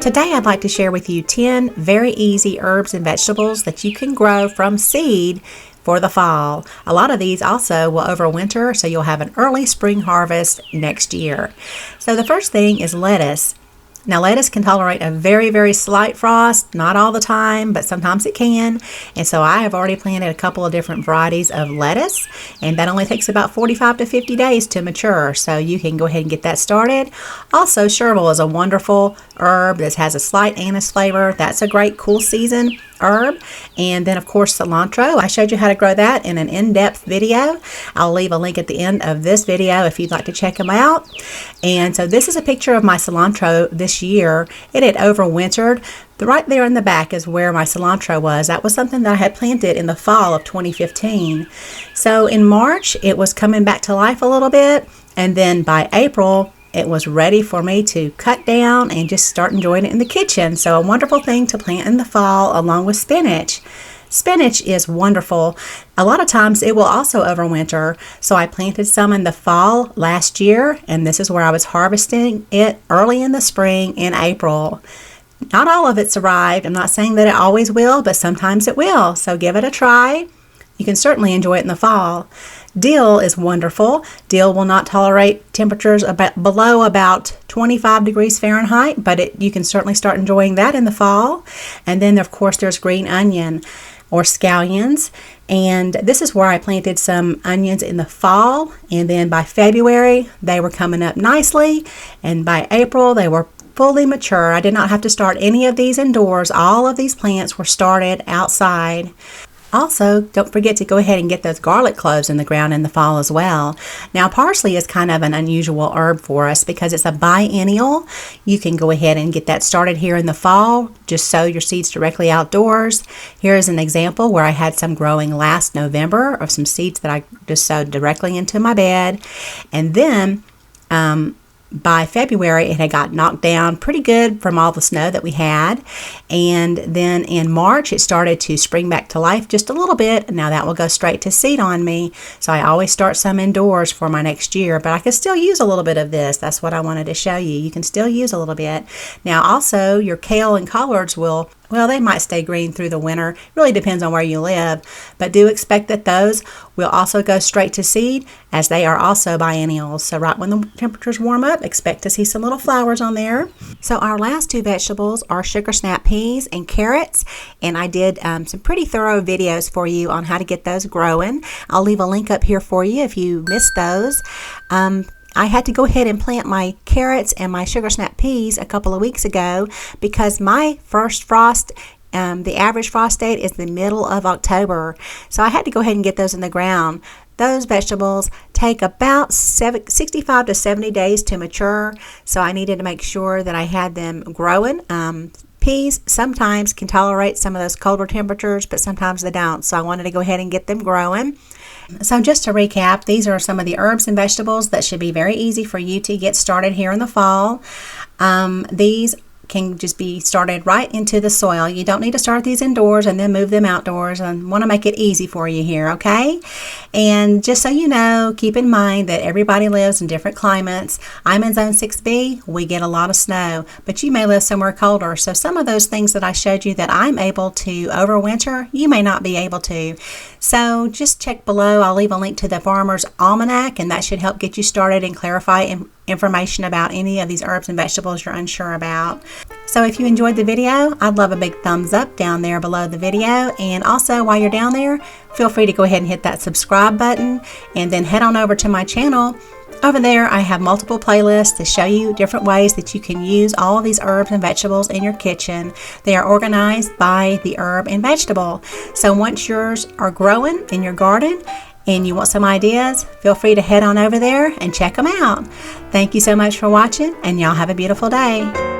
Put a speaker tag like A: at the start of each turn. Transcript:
A: Today I'd like to share with you 10 very easy herbs and vegetables that you can grow from seed for the fall. A lot of these also will overwinter, so you'll have an early spring harvest next year. So the first thing is lettuce. Now lettuce can tolerate a very, very slight frost, not all the time, but sometimes it can. And so I have already planted a couple of different varieties of lettuce, and that only takes about 45 to 50 days to mature. So you can go ahead and get that started. Also, chervil is a wonderful herb that has a slight anise flavor. That's a great cool season herb. And then of course cilantro. I showed you how to grow that in an in-depth video. I'll leave a link at the end of this video if you'd like to check them out. And so this is a picture of my cilantro this year. It had overwintered. Right there in the back is where my cilantro was. That was something that I had planted in the fall of 2015. So in March it was coming back to life a little bit, and then by April it was ready for me to cut down and just start enjoying it in the kitchen. So a wonderful thing to plant in the fall along with spinach. Spinach is wonderful. A lot of times it will also overwinter. So I planted some in the fall last year, and this is where I was harvesting it early in the spring in April. Not all of it survived. I'm not saying that it always will, but sometimes it will. So give it a try. You can certainly enjoy it in the fall. Dill is wonderful. Dill will not tolerate temperatures below about 25 degrees Fahrenheit, but you can certainly start enjoying that in the fall. And then of course there's green onion or scallions, and this is where I planted some onions in the fall, and then by February they were coming up nicely, and by April they were fully mature. I did not have to start any of these indoors. All of these plants were started outside. Also, don't forget to go ahead and get those garlic cloves in the ground in the fall as well. Now, parsley is kind of an unusual herb for us because it's a biennial. You can go ahead and get that started here in the fall. Just sow your seeds directly outdoors. Here is an example where I had some growing last November of some seeds that I just sowed directly into my bed. And then by February, it had got knocked down pretty good from all the snow that we had. And then in March, it started to spring back to life just a little bit. Now that will go straight to seed on me. So I always start some indoors for my next year, but I can still use a little bit of this. That's what I wanted to show you. You can still use a little bit. Now also, your kale and collards will, well, they might stay green through the winter. It really depends on where you live, but do expect that those will also go straight to seed, as they are also biennials. So right when the temperatures warm up, expect to see some little flowers on there. So our last two vegetables are sugar snap peas and carrots, and I did some pretty thorough videos for you on how to get those growing. I'll leave a link up here for you if you missed those. I had to go ahead and plant my carrots and my sugar snap peas a couple of weeks ago because my first frost, the average frost date is the middle of October. So I had to go ahead and get those in the ground. Those vegetables take about 65 to 70 days to mature, so I needed to make sure that I had them growing. Peas sometimes can tolerate some of those colder temperatures, but sometimes they don't. So I wanted to go ahead and get them growing. So just to recap, these are some of the herbs and vegetables that should be very easy for you to get started here in the fall. These can just be started right into the soil. You don't need to start these indoors and then move them outdoors. I want to make it easy for you here, okay? And just so you know, keep in mind that everybody lives in different climates. I'm in zone 6B. We get a lot of snow, but you may live somewhere colder. So some of those things that I showed you that I'm able to overwinter, you may not be able to. So just check below. I'll leave a link to the Farmer's Almanac, and that should help get you started and clarify information about any of these herbs and vegetables you're unsure about. So if you enjoyed the video, I'd love a big thumbs up down there below the video. And also while you're down there, feel free to go ahead and hit that subscribe button, and then head on over to my channel. Over there I have multiple playlists to show you different ways that you can use all of these herbs and vegetables in your kitchen. They are organized by the herb and vegetable. So once yours are growing in your garden and you want some ideas, feel free to head on over there and check them out. Thank you so much for watching, and y'all have a beautiful day.